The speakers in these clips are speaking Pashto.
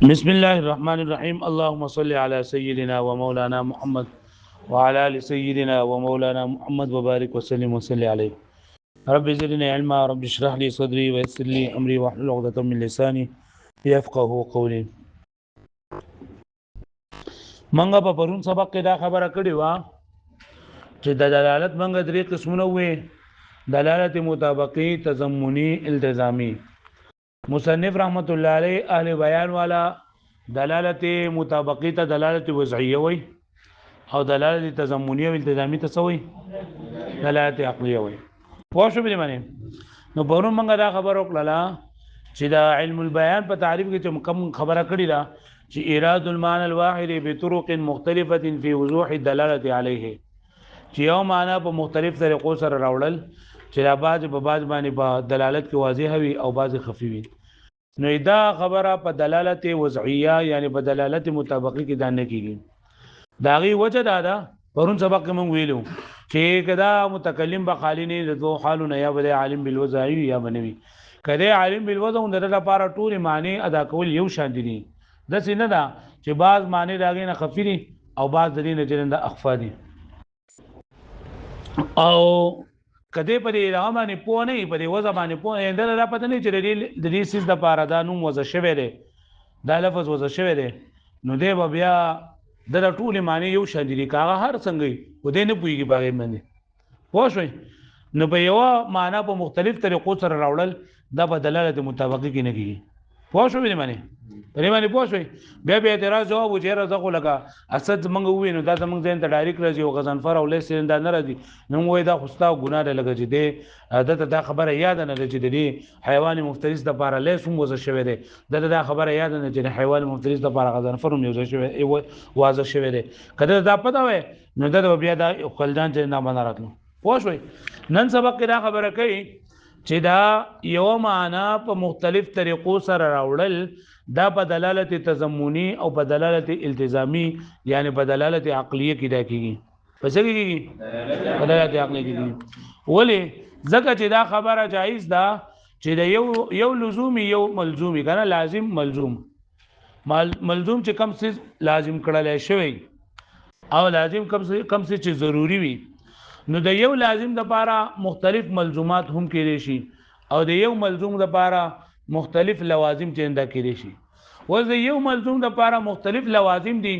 بسم الله الرحمن الرحيم اللهم صل على سيدنا ومولانا محمد وعلى ال سيدنا ومولانا محمد وبارك وسلم وصل عليه رب زدني علما رب اشرح لي صدري ويسر لي امري واحلل عقدة من لساني يفقهوا قولي. منګه په پرون سبق کې دا خبره کړې و چې د دلالت منګه درې قسمونه وې: دلالت مطابقی، تضمنی، التزامی. مصنف رحمت الله علیه اهل بیان والا دلالت مطابقی ته دلالت وضعیه وي او دلالت تضمنیه او التزامی ته څه وي؟ دلالت عقلیه وي. پوه شو به معنی؟ نو پرون موږ دا خبر وکړه چې دا علم البيان په تعریف کې چې کوم خبره کړې ده چې ایراد المعنى الواحد بطرق مختلفه في وضوح الدلاله عليه، چې یو معنی په مختلف طریقو سره راوړل چې لا بعض په بعض باندې په دلالت کې واضح وي او بعض خفي وي. نو دا خبره په دلالت وضعیه یعنی په دلالت مطابقی کې دانه کیږي. داغي وجه دا ده پرون سبق کې مونږ ویلو چې کدا متکلم به خالی نه د دوه حالونه یا به عالم بالوضعی یا بنوي. کله عالم بالوضع د لپاره ټول معنی ادا کول یو شان دي. د څه نه ده چې بعض معنی داغې نه خفي دي او بعض د دې نه جنند اخفا دي. او کدی په دې باندې پوه نه په دې وځه باندې پوه نه دا پته نه چې د دې سیس د پاره دا نوم وځه شوی دی، دا لفظ وځه شوی دی، نو دی بیا د ټول معنی یو شان دي کاغه هر څنګه و دې نه پويږي باغې باندې. پوه شئ؟ نو په یو معنا په مختلف طریقو سره راوړل دا په دلالت مطابقی کې نه کیږي. پوه شو به معنی پرې باندې پوه شئ؟ بیا به اعتراض جواب و چې راځو لګه اسد منګ وینو دا زمنګ ځین ته ډایرکټ راځي او غزنفر او لیسین دا نه راځي. نو وای دا خوستا ګناه ده لګه چې دې دا خبره یاد نه لږ چې دې حیوان مفترس د پاره لیس هم وځ شوی دی، دا خبره یاد نه چې حیوان مفترس د پاره غزنفر هم یوځ شوی واځ شوی دی. کله دا پته وای نو دا بیا دا خلدان چې نه باندې راتلو. پوه شئ؟ نن سبق کې دا خبره کوي چې دا یو معنا په مختلف طریقو سره راوړل دا په دلالت تضمنی او په دلالت التزامی یعنی په دلالت عقلیه کې دا کیږي. پس کېږي په دلالت عقلیه کېږي. ولی ځکه چې دا خبره جایز ده چې د یو لزومی یو ملزومی کنه لازم ملزوم چې کم څه لازم کړل شوی او لازم کم څه چې ضروری وي، نو د یو لازم د لپاره مختلف ملزومات هم کېږي شي او د یو ملزوم د لپاره مختلف لوازم چیندا کېږي شي. و د یو ملزوم د لپاره مختلف لوازم دي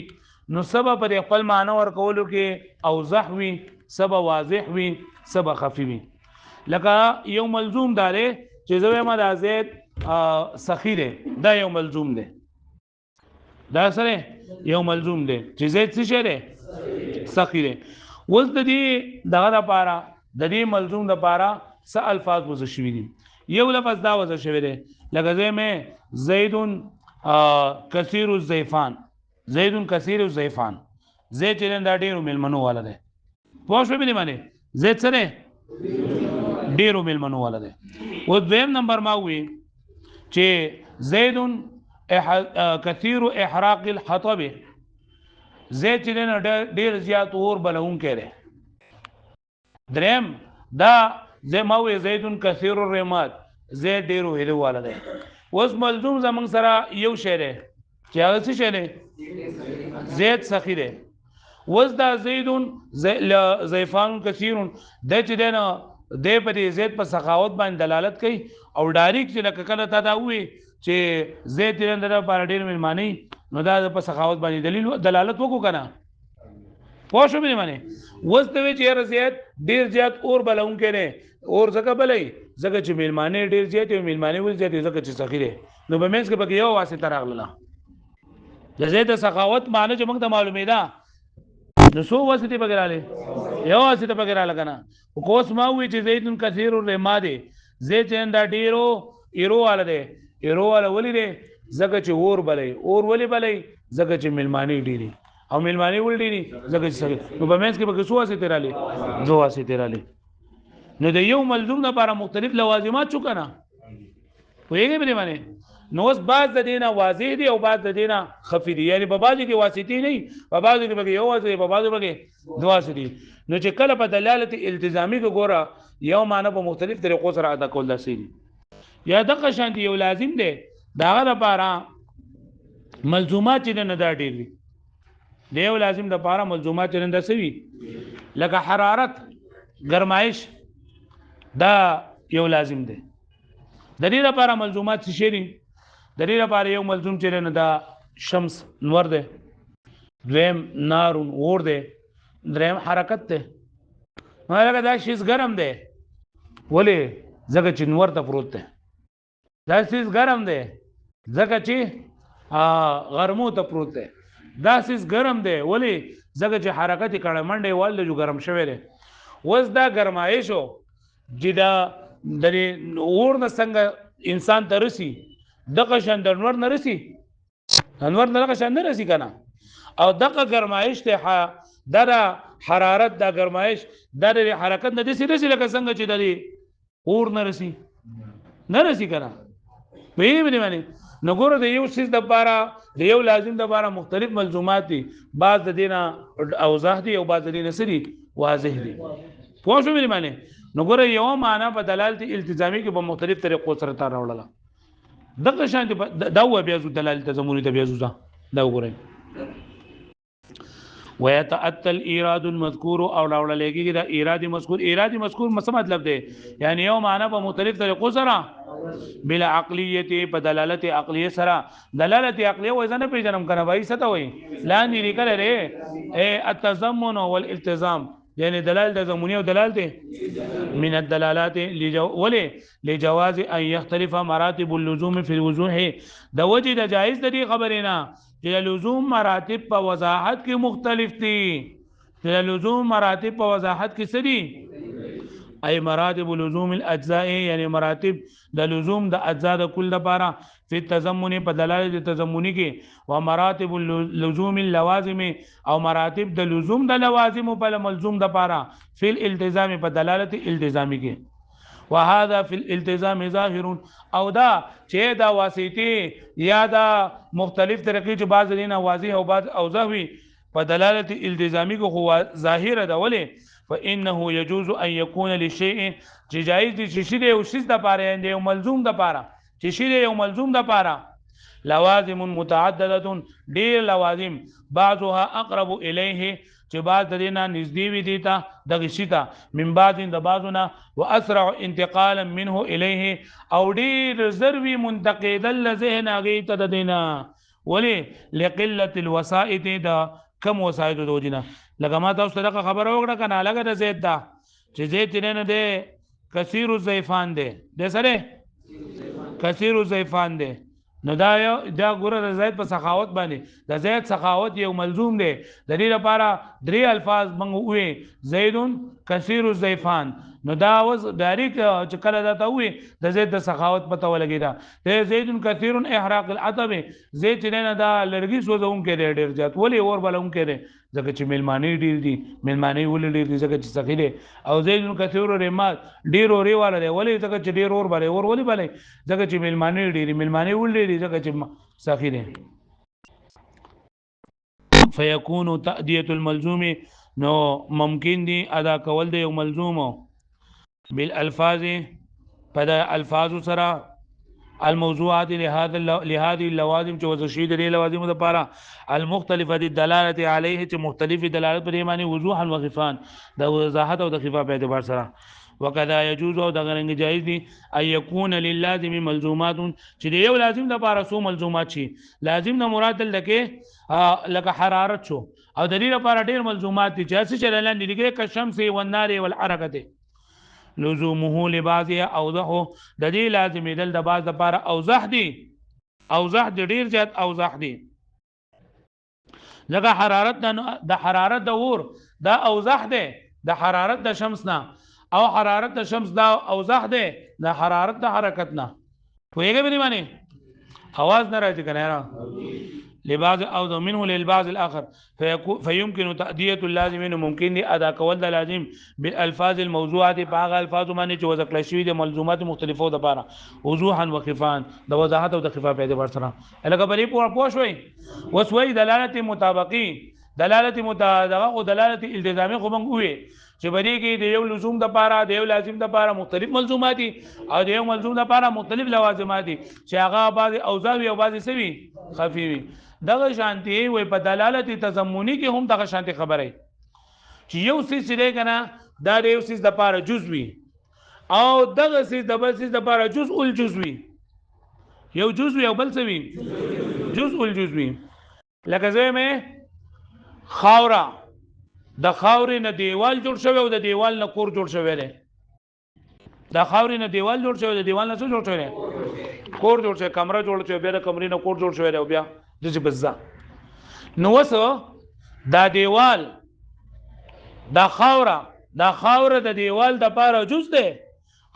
نو سبب پر خپل معنی ورکولو کې اوضح وي، سبب واضح وي، سبب خفي وي. لکه یو ملزوم داره چې زوی ما د زید سخی ده، دا یو ملزوم ده، دا سره یو ملزوم ده چې زید څه شه ده سخی ده. وز د دې دغه لپاره د دې ملزوم لپاره څه الفاظ وځ شوی دي. یو لفظ دا وځ شوی دی لکه زه مې زیدون کثیر الزیفان، زیدون کثیر الزیفان، زید چې دا ډیرو ملمنو والا دی. پوه شو به معنی زید سره ډیرو ملمنو والا دی. او دویم نمبر ما وی چې زیدون کثیر احراق الحطب، زید چې نه ډیر زیات اور بلون کړي. دریم دا زموي زیدون کثیر الرماد، زید ډیرو هیرو والا دی. اوس ملزوم زمنګ سره یو شی دی چې هغه څه شی دی زید سخی دی. اوس دا زیدون زیفان کثیرون د چې دنه د په زید په سخاوت باندې دلالت کوي او ډایرکټ چې لکه کله تا دا وی چې زید دې د لپاره ډیر معنی نو دا په سخاوت باندې دلالت وکړو کنه. پوه شو به معنی وځ ته چې زید ډیر زیات اور بلون کړي اور ځکه بلې ځکه چې میلمانه ډیر زیات او میلمانه ول زیات ځکه چې سخیره نو به مینس کې پکې یو واسطه راغله. د زید سخاوت معنی چې موږ ته معلومه ده نو سو واسطه پکې رااله یو واسطه پکې رااله کنه. کوس ما وی چې زیدون کثیر الرماد، زید دا ډیرو ایرو والا دی. ایرو والا ولې دی ځکه چې اور بلې، اور ولې بلې ځکه چې میلمانه ډیری او میلمانه ول ډیری ځکه چې نو به مینس کې پکې سو واسطه رااله دو واسطه رااله. نو د یو ملزوم لپاره مختلف لوازمات شو کنه. ویږي به معنی نو اوس بعض د دینه واضح دي او بعض د دینه خفي دي، یعنی په بعضو کې واسطي نه په بعضو کې به یو واسطه په بعضو کې دوه واسطي. نو چې کله په دلالت التزامي کې ګوره یو معنی په مختلف طریقو سره ادا کول دي. یا دغه شان دی یو لازم دی داغه لپاره ملزومات چې نه دا ډیر دي د یو لازم د پاره ملزومات چې نه سوي لکه حرارت گرمایش دا یو لازم دی د دې لپاره ملزومات څه شي دي د دې لپاره یو ملزوم چې نه دا شمس نور دی دویم نار اور دی دریم حرکت دی مګر دا شیز ګرم دی ولې ځکه چې نور ته پروت دی دا شیز ګرم دی ځکه چې غرمو ته پروت دی دا شیز ګرم دی ولې ځکه چې حرکت کړه منډه والده جو ګرم شوی دی وز دا ګرمایشو چې دا د اور نه څنګه انسان ته رسی دغه شان د نور نه رسی انور نه دغه شان نه رسی کنه او دغه ګرمایش ته د حرارت د ګرمایش د حرکت نه دي سره لکه څنګه چې د اور نه رسی نه رسی کنه وی معنی نګور د یو سیس د لپاره د یو لازم د لپاره مختلف ملزومات دي بعض د دینه اوضاح دي او بعض د دینه سری واضح دي پوه شو معنی نګور یو معنا په دلالت التزامی کې په مختلف طریقو سره تا راوړل دغه شان دا و بیا زو دلالت تزمونی ته بیا زو دا وګورئ ويتأتى الإيراد المذكور او راوړل کېږي دا ایراد مذکور څه مطلب دی یعنی یو معنا په مختلف طریقو سره بلا عقلیه په دلالت عقلیه سره دلالت عقلیه وای ځنه پیژنم کنه وای څه ته وای لاندې لیکل لري التضمن والالتزام یعنی دلالت تضمنی او دلالت من الدلالات لجواز ان يختلف مراتب اللزوم في الوضوح د وجه د جائز د خبرینا چې لزوم مراتب په وضاحت کې مختلف دي چې لزوم مراتب په وضاحت کې سدي اي مراتب لزوم الاجزاء یعنی مراتب د لزوم د اجزاء د کل لپاره په تضمن په دلالت تضمنی کې او مراتب لزوم اللوازم او مراتب د لزوم د لوازم په ملزوم د لپاره په الالتزام په دلالت التزامی کې وهذا في الالتزام ظاهر او دا چې دا واسطه یا دا مختلف طریقې چې بعض دینه واضح او بعض اوضح وي په دلالت التزامی کو ظاهر ده ولې فانه يجوز ان يكون للشيء چې جایز دي چې شی او شی د پاره دی او ملزوم د پاره چې شی او ملزوم د پاره لوازم متعدده ډیر لوازم بعضها اقرب الیه چې بعض دینه نږدې وي دي ته د غشیتا من بعض د بعضنا واسرع انتقالا منه الیه او ډیر ضروری منتقل الذهن غیت د دینه ولی لقله الوسائط دا کم وسایط د وجنه لکه ما تاسو ته خبر وکړه کنه لګه د زید دا چې زید نه ده کثیر الزیفان ده د سره کثیر الزیفان ده نو دا ګوره د زید په سخاوت باندې د زید سخاوت یو ملزوم دی د دې لپاره درې الفاظ موږ وې زیدون کثیر الزیفان نو دا وز ډایرک چې کله دا ته وې د زید د سخاوت پته ولګی دا د زیدون کثیر احراق العتب زید نه دا لرګي سوزون کې ډېر زیات ولی اور بلون کې ځکه چې ملمانی ډیر دي ملمانی ول ډیر دي ځکه چې سخی دي او زیدون کثیر رمات ډیر اوري والا دی ولی ځکه چې ډیر اور بلې اور ولی بلې ځکه چې ملمانی ډیر ملمانی ول ډیر ځکه چې سخی دي فيكون تأدية الملزوم نو ممکن دي ادا کول دی یو ملزوم بالالفاظ پدا الفاظ سره الموضوعات لهذه اللوازم جو وزشید لري لوازم د پاره المختلفه الدلاله عليه چې مختلف دلالت پر معنی وضوحا وخفان د وضاحت او د خفا په اعتبار سره وکذا يجوز او د غرنګ جایز دي ان يكون للازم ملزومات چې یو لازم د پاره سو ملزومات شي لازم نه مراد لکه حرارت شو او د دې لپاره ډیر ملزومات دي چې څه چلن دي کې کشمس والنار والحرکت لزومه لبعضها اوضح د دې لازم دل د بعض لپاره اوضح دي ډیر زیات اوضح دي لکه حرارت د حرارت د اور دا اوضح دي د حرارت د شمس نه او حرارت د شمس دا اوضح دي د حرارت د حرکت نه ویګه به معنی आवाज نه راځي کنه لبعض او منه للبعض الاخر فيمكن تأدية اللازم ممكن دي ادا کول د لازم بالالفاظ الموضوعات باغ الفاظ باندې چې وذکر شوی د ملزومات مختلفو د لپاره وضوحا وخفان د وضاحت او د خفا په اعتبار سره الګ بلی پوه شوي وسوي دلالت مطابقي دلالت متدغه او دلالت التزامي خو موږ وې چې بری کې د یو لزوم د پاره د یو لازم د پاره مختلف ملزومات او د یو ملزوم د پاره مختلف لوازمات چې هغه بعض اوضاع او بعض سوي خفي وي دغه شانتي وي په دلالت تضمنی کې هم دغه شانتي خبره چې یو څه چې کنه دا د یو څه د پاره جزوي او دغه څه د بل څه د پاره جزء الجزوي یو جزوي او بل څه وي جزء الجزوي لکه زمه خاورا د خاورې نه دیوال جوړ شوی او د دیوال نه کور جوړ شوی دی د خاورې نه دیوال جوړ شوی د دیوال نه څه جوړ شوی دی کور جوړ شوی کمره جوړ شوی بیا د کمرې نه کور جوړ شوی دی او بیا د بزا نو وسو دا دیوال دا خاوره د دیوال د پاره جز دی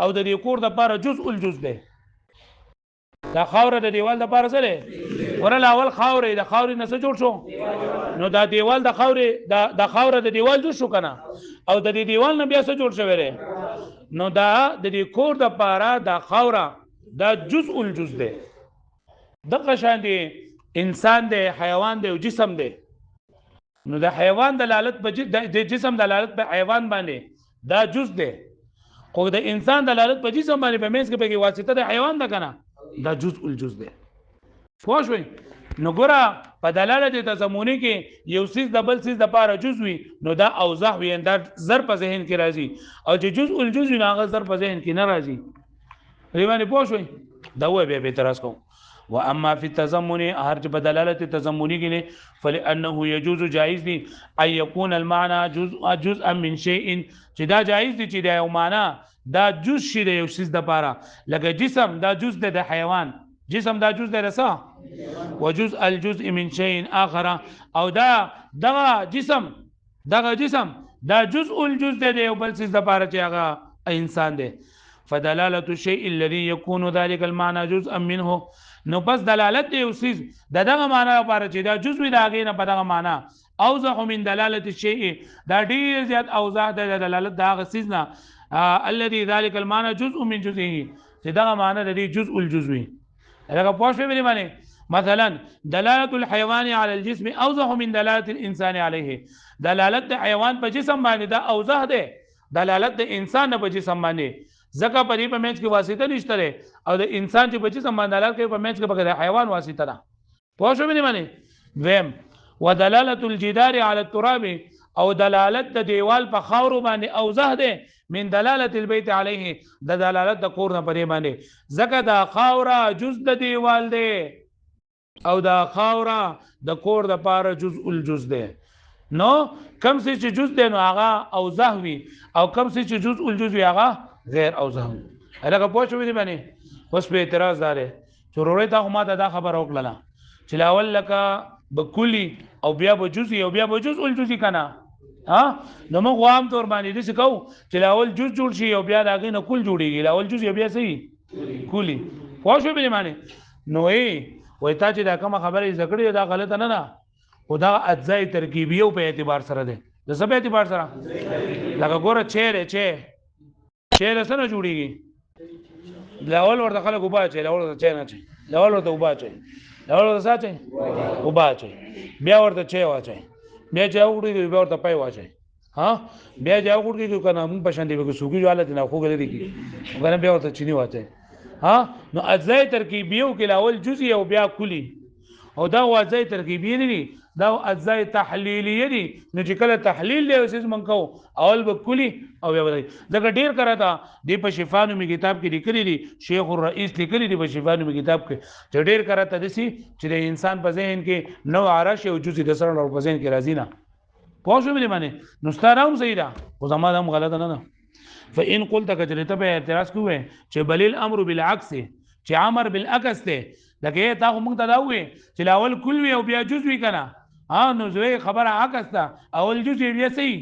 او د دې کور د پاره جزء الجز دی دا خاوره د دیوال د پاره سره ورل اول خاوره د خاورې نه څه جوړ شو نو دا دیوال د خاوره د دیوال جوړ شو کنه او د دې دیوال نه بیا څه جوړ شوی دی نو دا د دې کور د پاره د خاوره دا جزء الجز دی دغه شان دی انسان دی حیوان دی او جسم دی نو د حیوان دلالت په جسم دلالت په حیوان باندې دا جز دی خو د انسان دلالت په جسم باندې په منځ کې په واسطه د حیوان ده کنه دا جزء الجز دی پوه شئ نو ګوره په دلالت تضمنی کې یو څیز د بل څیز د پاره جزوي نو دا اوضاح وي دا زر په ذهن کې راځي او چې جزء الجزوي نه هغه زر په ذهن کې نه راځي ریمانه پوه شئ دا و به اعتراض کوم واما فی التضمن هر چې په دلالت تضمنی کې نه فلانه يجوز جائز دي ان يكون المعنى جزءا من شيء چې دا جائز دي چې دا یو معنی دا جز شي د یو څیز د پاره لکه جسم دا جز د حیوان جسم دا جز د رسا وجزء الجزء من شيء اخر او دغه جسم دا جزء الجزء د یو بل څیز د پاره چې هغه انسان دی فدلاله الشيء الذي يكون ذلك المعنى جزءا منه نو پس دلالت دی یو څیز دغه معنی لپاره چې دا جزوی دا غینه په دغه معنی اوضح من دلاله الشيء دا ډیر زیات اوضح د دلالت دا غسیز نه الذي ذلك المعنى جزء من جزئه چې دغه معنی د دې جزء الجزوي هغه پوښ به معنی مثلا دلاله الحيوان على الجسم اوضح من دلاله الانسان عليه دلالت د حیوان په جسم باندې دا اوضح ده دلالت د انسان په جسم باندې زکه په دې په منځ کې واسطه نشته او د انسان چې په جسم باندې دلالت کوي په منځ کې په حیوان واسطه ده پوه شو به معنی ویم ودلاله الجدار على التراب او دلالت د دیوال په خاور باندې اوضح ده من دلاله البيت عليه د دلالت د کور نه پرې باندې زکه د خاوره جز د دیوال ده او د خاوره د کور د پاره جزء الجز ده نو کم څه چې جز ده نو هغه اوضح وي او کم څه چې جزء الجز وي هغه غیر اوضح هغه پوه شو دي باندې اوس په اعتراض دار ضروري ته ما ته دا خبر وکړه چې لاول لکه بکلی او بیا به جزء او بیا به جزء الجزء کنه ها نو موږ عام طور باندې دې څه کوو چې لاول جز جوړ شي او بیا داګه نه کل جوړیږي لاول جز بیا صحیح کلی پوه شو به معنی نو وای تا چې دا کوم خبره زګړې دا غلطه نه نه خدا اجزاء ترکیبیو په اعتبار سره ده د سبه اعتبار سره لکه ګوره چیرې سره جوړیږي لاول ورته خلک وبا چي لاول ورته چي نه چي لاول ورته وبا چي لاول ورته ساچي وبا چي بیا ورته چي واچي بیا جاوړي بیا ورته پای واچي ها بیا جاوړي کنه موږ په شان دی وګ سوګي حالت نه خو غلي کی وګنه بیا ورته چيني واچي ها نو اجزاء ترکیبیو کې لاول جزئي او بیا کلی او دا اجزاء ترکیبی نه دي دا اجزاء تحلیلیه دي نو چې کله تحلیل له اوسې من کو اول به کلی او بیا ودی دا ډیر کراته دی په شفانو می کتاب کې لیکلي دي شیخ الرئیس لیکلي دي په شفانو می کتاب کې چې ډیر کراته دسی چې د انسان په ذهن کې نو عرش او جزء د سره او په ذهن کې راځي نه پوه شو مې معنی نو ستاره هم صحیح ده خو زموږ هم غلط نه فإن قلت کجرته به اعتراض کوی چې بل الامر بالعکس چې امر بالعکس ته لکه تا موږ ته دا وې چې لاول کل وی او بیا جزء وی کنه ها نو زوی خبره عکس ده اول جزء بیا صحیح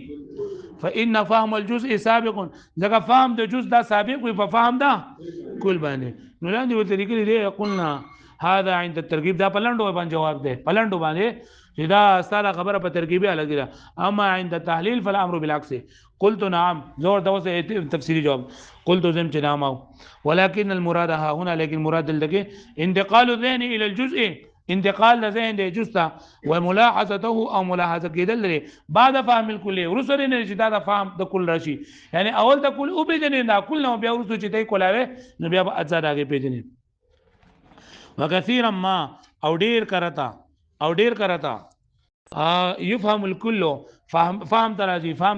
فإن فهم الجزء سابق ځکه فهم د جزء دا سابق وي په فهم دا کل باندې نو لاندې ولته لیکلي دی قلنا هذا عند الترغيب دا پلنډو باندې جواب دی پلنډو باندې چې دا ستاره خبره په ترکیبي الګ ده اما عند التحلیل فالامر بالعكس قلت نعم زور دوسه تفسیری جواب قلت زم نعم ولكن المراد ها هنا لیکن مراد دلته انتقال الذهن الى الجزء انتقال د ذهن د جز ته و ملاحظته او ملاحظه کېدل لري بعد فهم الکلی ورسره نه چې دا د فهم د کل راشي یعنی اول د کل او پیژنې دا کل نو بیا ورسره چې ته کولاوي نو بیا اجزا داګه پیژنې وکثیرا ما او ډیر کرتا يفهم الكل فهم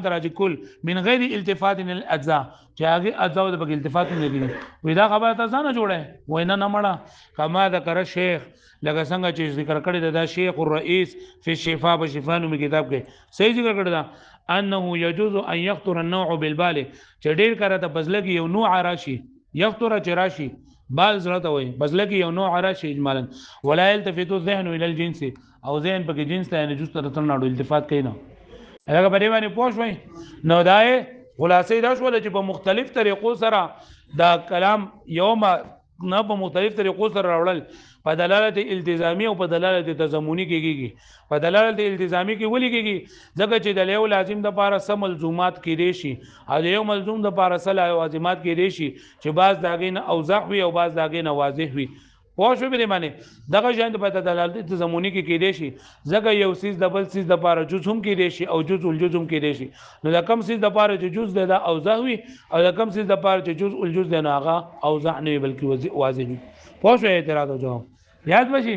تراجي كل من غیر التفات الاجزاء چې هغه اجزاء د بګ التفات نه دي وې دا خبره تاسو نه جوړه وینا نه مړه کما ذکر شیخ لکه څنګه چې ذکر کړی دا شیخ الرئیس فی الشفاء بشفاء نو کتاب کې صحیح ذکر کړی دا انه يجوز ان يخطر النوع بالبال چې ډیر کړه ته بزلګي یو نوع راشي يخطر چراشي بال زړه ته وي بزلګي یو نوع راشي اجمالا ولا يلتفت الذهن الى الجنس او ذهن پکې جنس ته نه جز تر نه التفات کوي نه هغه په دې باندې پوښوي نو دای خلاصې دا شول چې په مختلف طریقو سره دا کلام یوم نه په مختلف طریقو سره راوړل په دلالت التزامی او په دلالت تضمونی کېږي په دلالت التزامی کې ولي کېږي ځکه چې د یو لازم د پاره سم ملزومات کې دي شي او یو ملزوم د پاره سل لازمات کې دي شي چې بعض داګې نه اوضح وي او بعض داګې نه واضح وي پوه شو به معنی دغه ژوند په دلالت تضمونی کې دي شي ځکه یو سیس د بل سیس د پاره جز هم کې دي شي او جز الجز هم کې دي شي نو د کم سیس د پاره چې جز د اوضح وي او د کم سیس د پاره چې جز الجز د نه هغه اوضح نه بلکې واضح وي پوه شو اعتراض او جواب یاد بشي